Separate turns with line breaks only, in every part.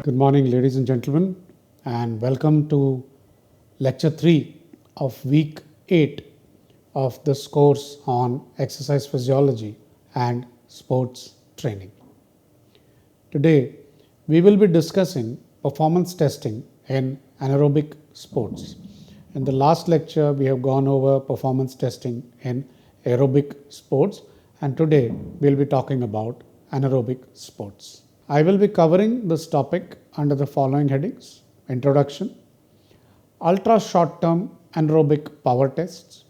Good morning, ladies and gentlemen, and welcome to lecture 3 of week 8 of this course on exercise physiology and sports training. Today, we will be discussing performance testing in anaerobic sports. In the last lecture, we have gone over performance testing in aerobic sports, and today we'll be talking about anaerobic sports. I will be covering this topic under the following headings: Introduction, Ultra Short-Term Anaerobic Power Tests,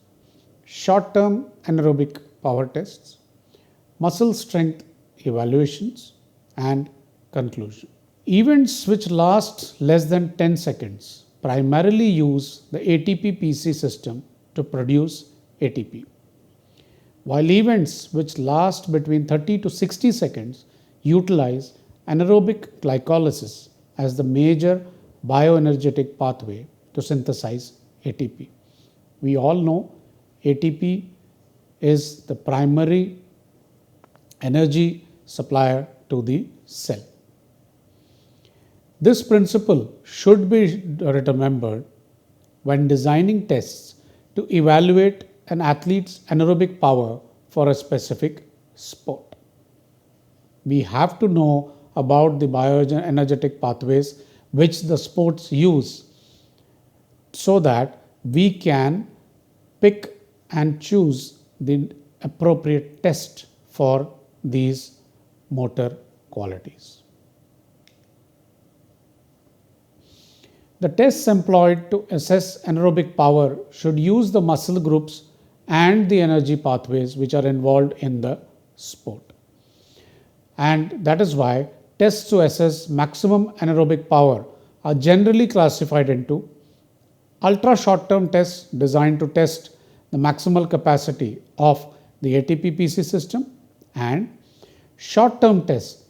Short-Term Anaerobic Power Tests, Muscle Strength Evaluations, and Conclusion. Events which last less than 10 seconds primarily use the ATP-PCR system to produce ATP, while events which last between 30 to 60 seconds utilize anaerobic glycolysis as the major bioenergetic pathway to synthesize ATP. We all know ATP is the primary energy supplier to the cell. This principle should be remembered when designing tests to evaluate an athlete's anaerobic power for a specific sport. We have to know about the bioenergetic pathways which the sports use so that we can pick and choose the appropriate test for these motor qualities. The tests employed to assess anaerobic power should use the muscle groups and the energy pathways which are involved in the sport. And that is why tests to assess maximum anaerobic power are generally classified into ultra short-term tests designed to test the maximal capacity of the ATP-PCR system, and short-term tests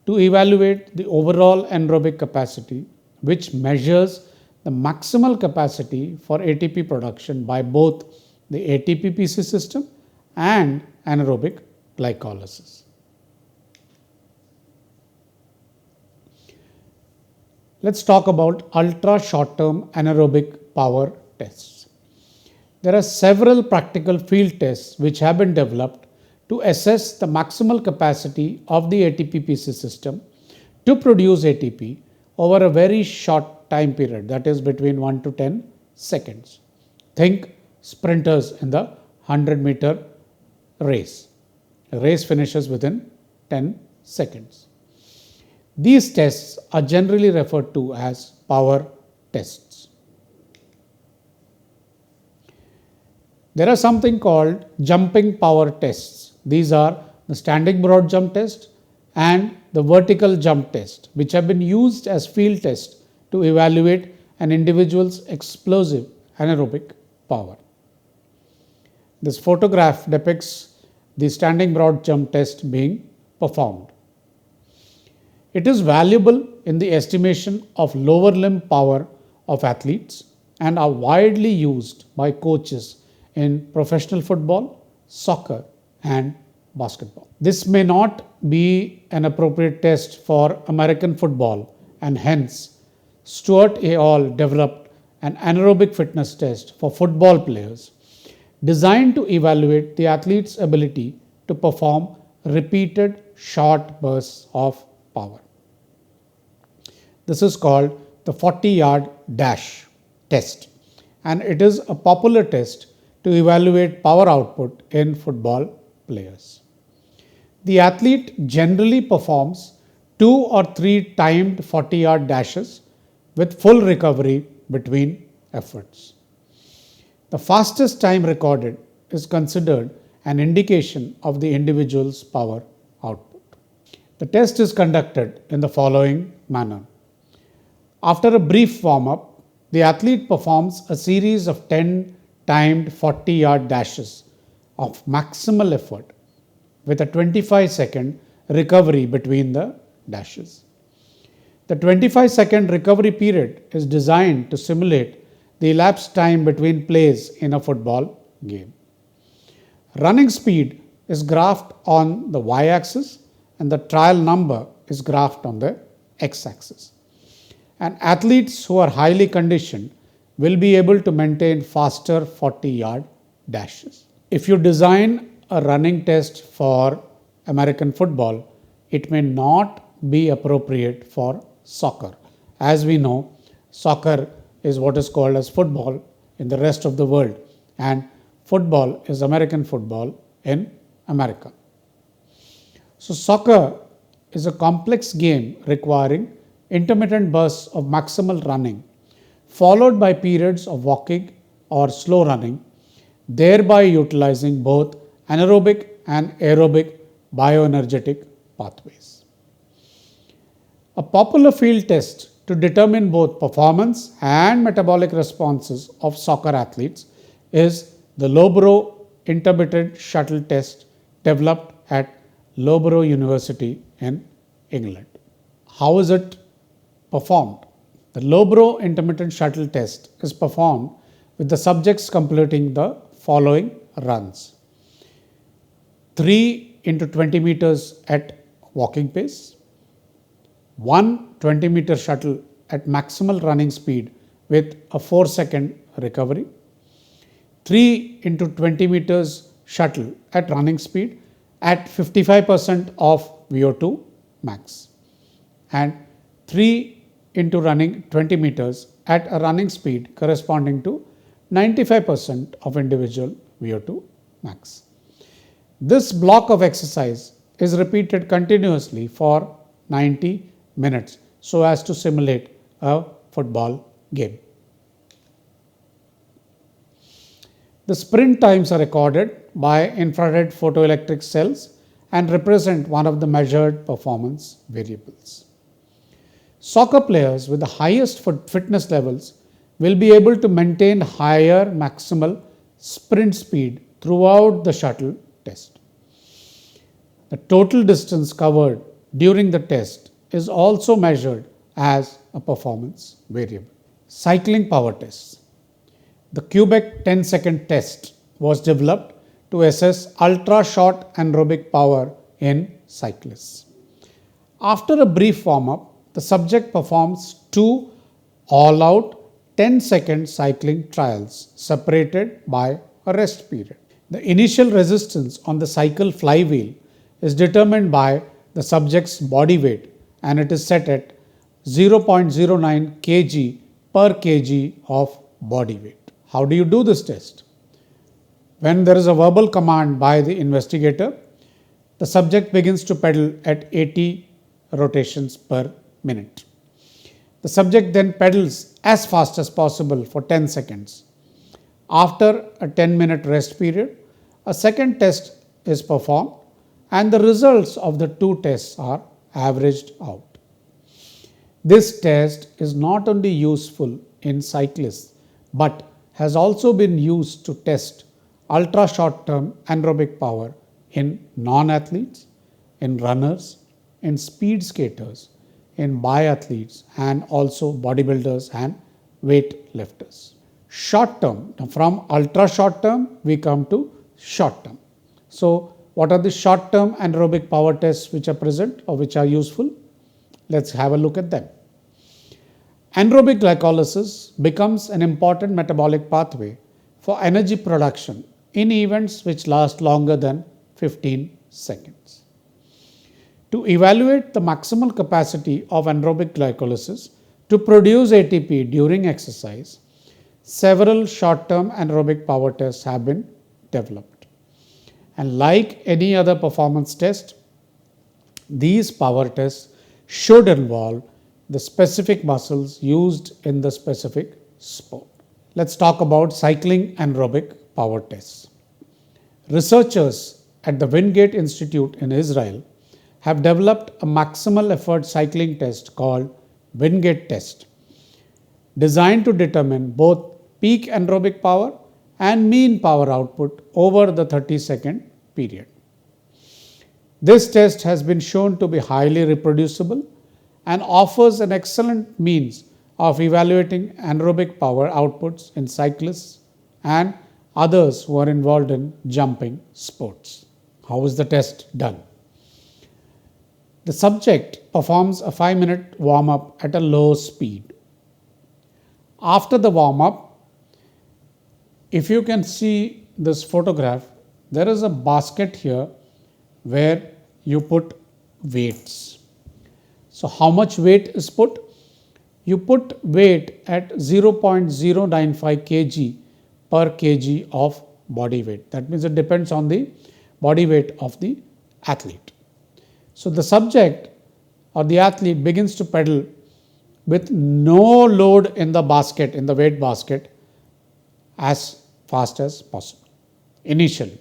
to evaluate the overall anaerobic capacity, which measures the maximal capacity for ATP production by both the ATP-PCR system and anaerobic glycolysis. Let's talk about ultra short-term anaerobic power tests. There are several practical field tests which have been developed to assess the maximal capacity of the ATP-PCR system to produce ATP over a very short time period, that is between 1 to 10 seconds. Think sprinters in the 100-meter race. A race finishes within 10 seconds. These tests are generally referred to as power tests. There are something called jumping power tests. These are the standing broad jump test and the vertical jump test, which have been used as field tests to evaluate an individual's explosive anaerobic power. This photograph depicts the standing broad jump test being performed. It is valuable in the estimation of lower limb power of athletes and are widely used by coaches in professional football, soccer, and basketball. This may not be an appropriate test for American football, and hence Stewart et al. Developed an anaerobic fitness test for football players designed to evaluate the athlete's ability to perform repeated short bursts of power. This is called the 40-yard dash test, and it is a popular test to evaluate power output in football players. The athlete generally performs 2 or 3 timed 40-yard dashes with full recovery between efforts. The fastest time recorded is considered an indication of the individual's power output. The test is conducted in the following manner. After a brief warm-up, the athlete performs a series of 10 timed 40-yard dashes of maximal effort with a 25-second recovery between the dashes. The 25-second recovery period is designed to simulate the elapsed time between plays in a football game. Running speed is graphed on the y-axis and the trial number is graphed on the x-axis. and athletes who are highly conditioned will be able to maintain faster 40-yard dashes. If you design a running test for American football, it may not be appropriate for soccer. As we know, soccer is what is called as football in the rest of the world, and football is American football in America. So soccer is a complex game requiring intermittent bursts of maximal running, followed by periods of walking or slow running, thereby utilizing both anaerobic and aerobic bioenergetic pathways. A popular field test to determine both performance and metabolic responses of soccer athletes is the Loughborough Intermittent Shuttle Test, developed at Loughborough University in England. How is it performed? The Loughborough Intermittent Shuttle Test is performed with the subjects completing the following runs: 3 into 20 meters at walking pace, 1 20-meter shuttle at maximal running speed with a 4-second recovery, 3 into 20 meters shuttle at running speed at 55% of VO2 max, and 3 into running 20 meters at a running speed corresponding to 95% of individual VO2 max. This block of exercise is repeated continuously for 90 minutes so as to simulate a football game. The sprint times are recorded by infrared photoelectric cells and represent one of the measured performance variables. Soccer players with the highest fitness levels will be able to maintain higher maximal sprint speed throughout the shuttle test. The total distance covered during the test is also measured as a performance variable. Cycling power tests. The Quebec 10-second test was developed to assess ultra-short anaerobic power in cyclists. After a brief warm-up, the subject performs 2 all-out 10-second cycling trials separated by a rest period. The initial resistance on the cycle flywheel is determined by the subject's body weight, and it is set at 0.09 kg per kg of body weight. How do you do this test? When there is a verbal command by the investigator, the subject begins to pedal at 80 rotations per minute. The subject then pedals as fast as possible for 10 seconds. After a 10-minute rest period, a second test is performed and the results of the 2 tests are averaged out. This test is not only useful in cyclists but has also been used to test ultra short-term anaerobic power in non-athletes, in runners, in speed skaters, in biathletes, and also bodybuilders and weight lifters. Short term, from ultra short term we come to short term. So what are the short term anaerobic power tests which are present or which are useful? Let's have a look at them. Anaerobic glycolysis becomes an important metabolic pathway for energy production in events which last longer than 15 seconds. To evaluate the maximal capacity of anaerobic glycolysis to produce ATP during exercise, several short-term anaerobic power tests have been developed. And like any other performance test, these power tests should involve the specific muscles used in the specific sport. Let's talk about cycling anaerobic power tests. Researchers at the Wingate Institute in Israel have developed a maximal effort cycling test called Wingate test, designed to determine both peak anaerobic power and mean power output over the 30-second period. This test has been shown to be highly reproducible and offers an excellent means of evaluating anaerobic power outputs in cyclists and others who are involved in jumping sports. How is the test done? The subject performs a 5-minute warm-up at a low speed. After the warm-up, if you can see this photograph, there is a basket here where you put weights. So how much weight is put? You put weight at 0.095 kg per kg of body weight. That means it depends on the body weight of the athlete. So the subject or the athlete begins to pedal with no load in the basket, in the weight basket, as fast as possible initially.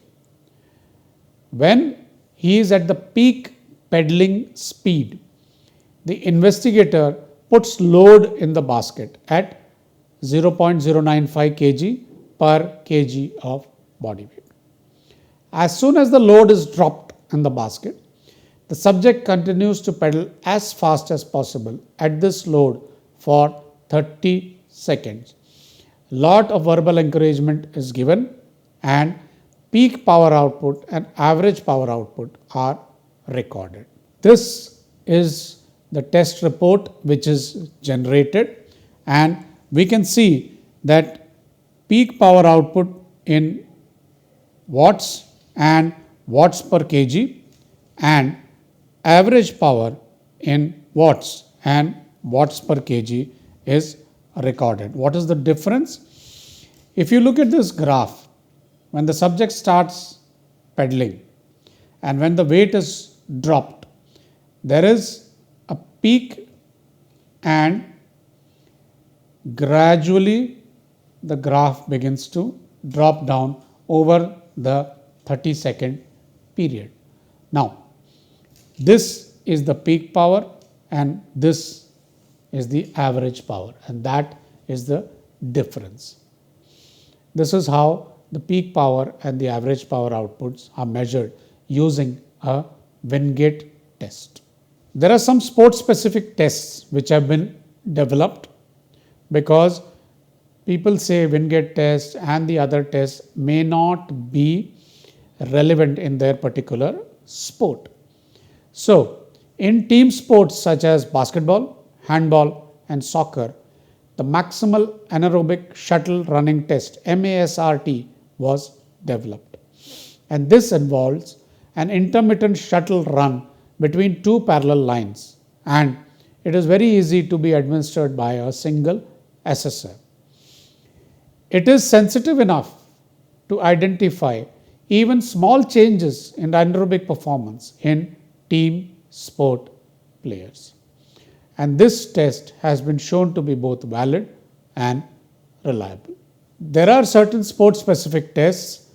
When he is at the peak pedaling speed, the investigator puts load in the basket at 0.095 kg per kg of body weight. As soon as the load is dropped in the basket, the subject continues to pedal as fast as possible at this load for 30 seconds. Lot of verbal encouragement is given and peak power output and average power output are recorded. This is the test report which is generated, and we can see that peak power output in watts and watts per kg and average power in watts and watts per kg is recorded. What is the difference? If you look at this graph, when the subject starts pedaling and when the weight is dropped, there is a peak and gradually the graph begins to drop down over the 30-second period. Now, this is the peak power and this is the average power, and that is the difference. This is how the peak power and the average power outputs are measured using a Wingate test. There are some sport specific tests which have been developed because people say Wingate test and the other tests may not be relevant in their particular sport. So, in team sports such as basketball, handball and soccer, the maximal anaerobic shuttle running test MASRT was developed, and this involves an intermittent shuttle run between two parallel lines, and it is very easy to be administered by a single assessor. It is sensitive enough to identify even small changes in anaerobic performance in team sport players, and this test has been shown to be both valid and reliable. There are certain sport specific tests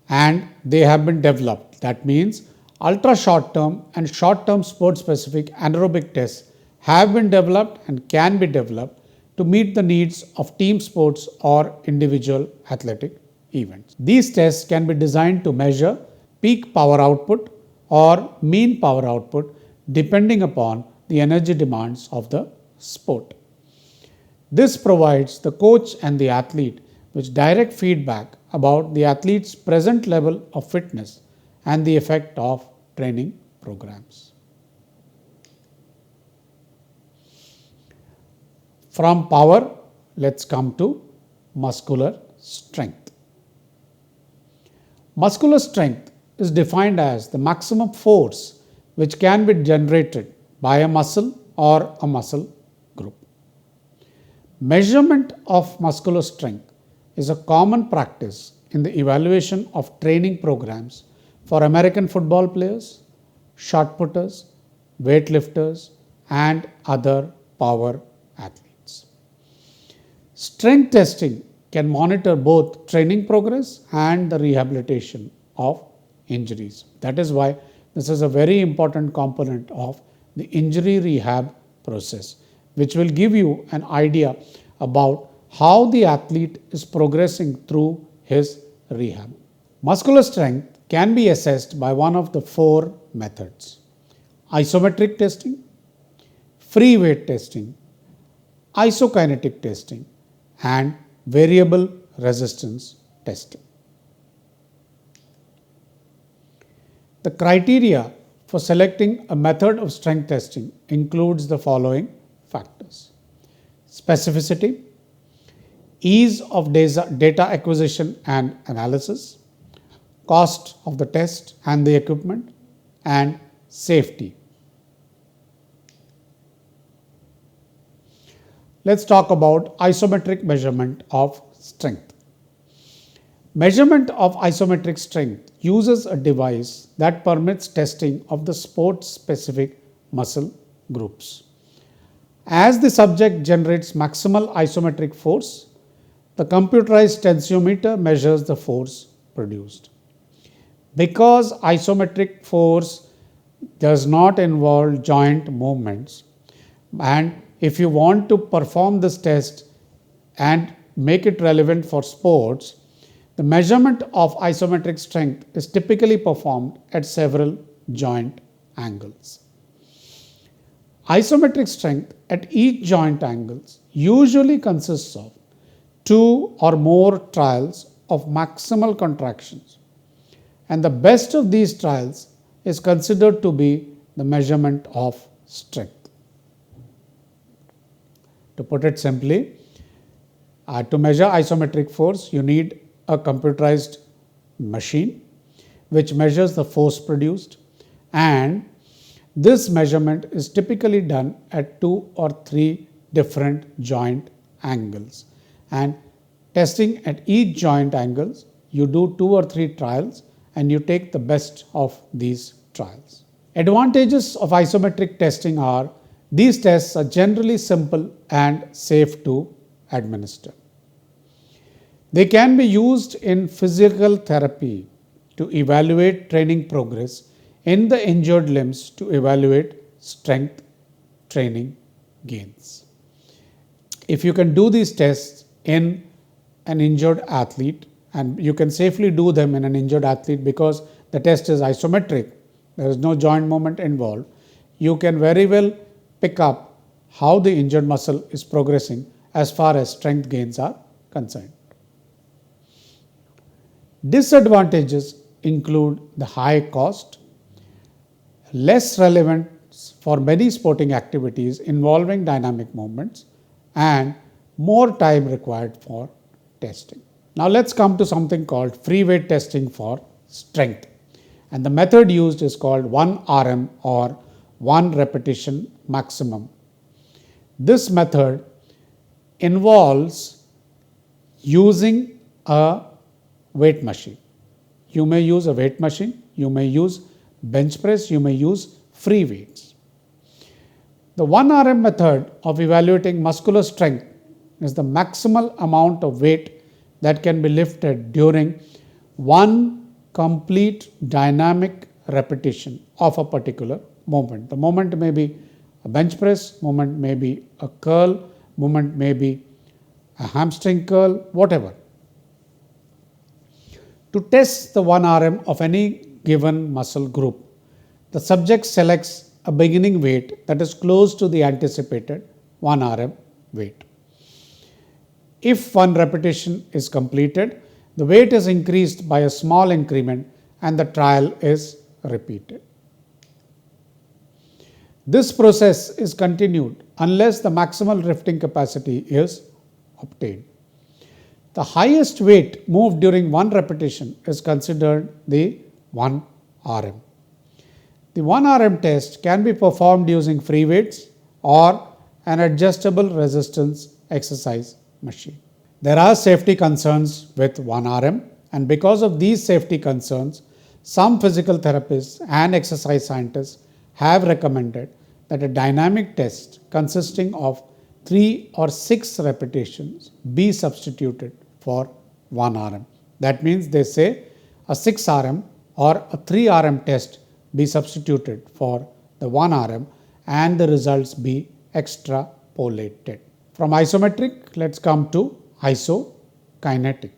and they have been developed. That means ultra short term and short term sport specific anaerobic tests have been developed and can be developed to meet the needs of team sports or individual athletic events. These tests can be designed to measure peak power output or mean power output depending upon the energy demands of the sport. This provides the coach and the athlete with direct feedback about the athlete's present level of fitness and the effect of training programs. From power, let's come to muscular strength. Muscular strength is defined as the maximum force which can be generated by a muscle or a muscle group. Measurement of muscular strength is a common practice in the evaluation of training programs for American football players, shot putters, weightlifters, and other power athletes. Strength testing can monitor both training progress and the rehabilitation of injuries. That is why this is a very important component of the injury rehab process, which will give you an idea about how the athlete is progressing through his rehab. Muscular strength can be assessed by one of the four methods: isometric testing, free weight testing, isokinetic testing, and variable resistance testing. The criteria for selecting a method of strength testing includes the following factors: specificity, ease of data acquisition and analysis, cost of the test and the equipment, and safety. Let's talk about isometric measurement of strength. Measurement of isometric strength uses a device that permits testing of the sport-specific muscle groups. As the subject generates maximal isometric force, the computerized tensiometer measures the force produced. Because isometric force does not involve joint movements, and if you want to perform this test and make it relevant for sports, the measurement of isometric strength is typically performed at several joint angles. Isometric strength at each joint angles usually consists of 2 or more trials of maximal contractions, and the best of these trials is considered to be the measurement of strength. To put it simply, to measure isometric force, you need a computerized machine which measures the force produced, and this measurement is typically done at 2 or 3 different joint angles. And testing at each joint angles, you do 2 or 3 trials and you take the best of these trials. Advantages of isometric testing are: these tests are generally simple and safe to administer. They can be used in physical therapy to evaluate training progress in the injured limbs, to evaluate strength training gains. If you can do these tests in an injured athlete, and you can safely do them in an injured athlete because the test is isometric, there is no joint movement involved, you can very well pick up how the injured muscle is progressing as far as strength gains are concerned. Disadvantages include the high cost, less relevance for many sporting activities involving dynamic movements, and more time required for testing. Now let's come to something called free weight testing for strength, and the method used is called 1 RM or 1 repetition maximum. This method involves using a weight machine. You may use a weight machine, you may use bench press, you may use free weights. The 1 RM method of evaluating muscular strength is the maximal amount of weight that can be lifted during one complete dynamic repetition of a particular movement. The movement may be a bench press, movement may be a curl, movement may be a hamstring curl, whatever. To test the 1 RM of any given muscle group, the subject selects a beginning weight that is close to the anticipated 1 RM weight. If one repetition is completed, the weight is increased by a small increment and the trial is repeated. This process is continued unless the maximal lifting capacity is obtained. The highest weight moved during one repetition is considered the 1 RM. The 1 RM test can be performed using free weights or an adjustable resistance exercise machine. There are safety concerns with 1 RM, and because of these safety concerns, some physical therapists and exercise scientists have recommended that a dynamic test consisting of 3 or 6 repetitions be substituted for 1 RM. That means they say a 6 RM or a 3 RM test be substituted for the 1 RM and the results be extrapolated. From isometric, let's come to isokinetic.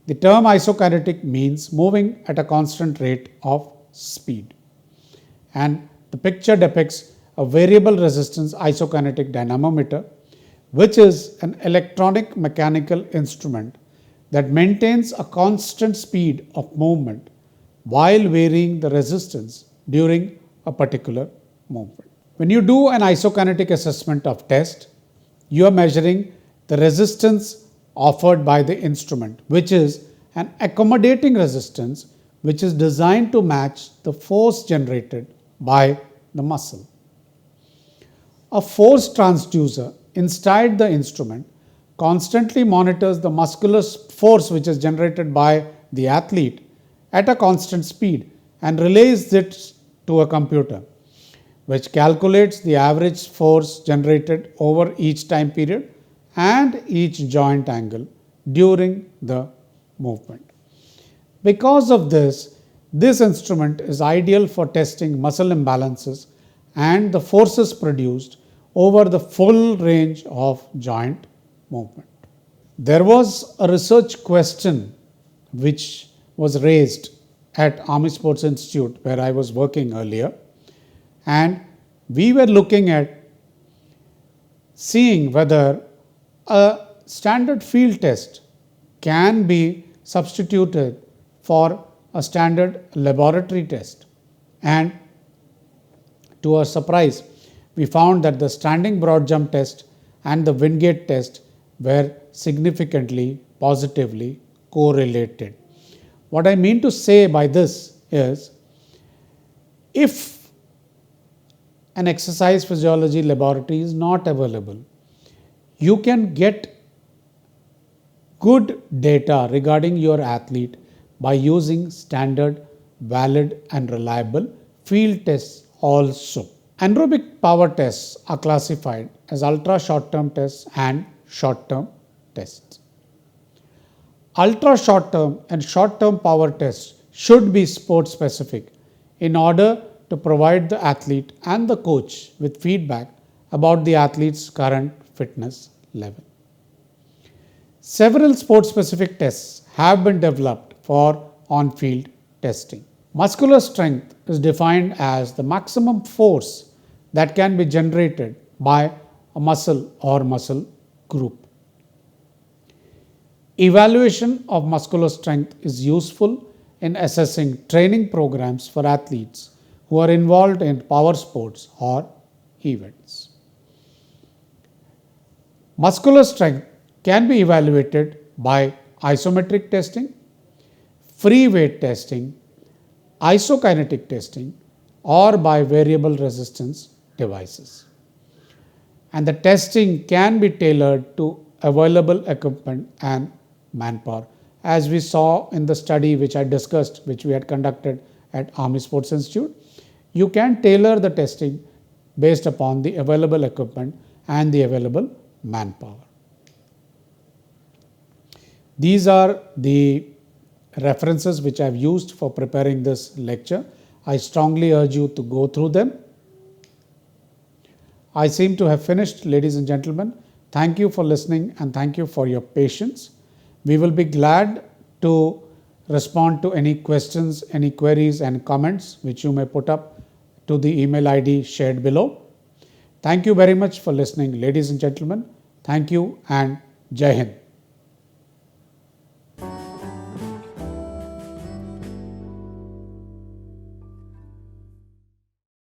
The term isokinetic means moving at a constant rate of speed, and the picture depicts a variable resistance isokinetic dynamometer, which is an electronic mechanical instrument that maintains a constant speed of movement while varying the resistance during a particular movement. When you do an isokinetic assessment of test, you are measuring the resistance offered by the instrument, which is an accommodating resistance which is designed to match the force generated by the muscle. A force transducer inside the instrument constantly monitors the muscular force which is generated by the athlete at a constant speed and relays it to a computer, which calculates the average force generated over each time period and each joint angle during the movement. Because of this instrument is ideal for testing muscle imbalances and the forces produced over the full range of joint movement. There was a research question which was raised at Army Sports Institute where I was working earlier, and we were looking at seeing whether a standard field test can be substituted for a standard laboratory test, and to our surprise we found that the standing broad jump test and the Wingate test were significantly positively correlated. What I mean to say by this is, if an exercise physiology laboratory is not available, you can get good data regarding your athlete by using standard, valid and reliable field tests also. Anaerobic power tests are classified as ultra short-term tests and short-term tests. Ultra short-term and short-term power tests should be sport-specific in order to provide the athlete and the coach with feedback about the athlete's current fitness level. Several sport-specific tests have been developed for on-field testing. Muscular strength is defined as the maximum force that can be generated by a muscle or muscle group. Evaluation of muscular strength is useful in assessing training programs for athletes who are involved in power sports or events. Muscular strength can be evaluated by isometric testing, free weight testing, isokinetic testing, or by variable resistance devices. And the testing can be tailored to available equipment and manpower. As we saw in the study which I discussed, which we had conducted at Army Sports Institute, you can tailor the testing based upon the available equipment and the available manpower. These are the references which I have used for preparing this lecture. I strongly urge you to go through them. I seem to have finished, ladies and gentlemen. Thank you for listening and thank you for your patience. We will be glad to respond to any questions, any queries and comments which you may put up to the email ID shared below. Thank you very much for listening, ladies and gentlemen. Thank you and Jai Hind.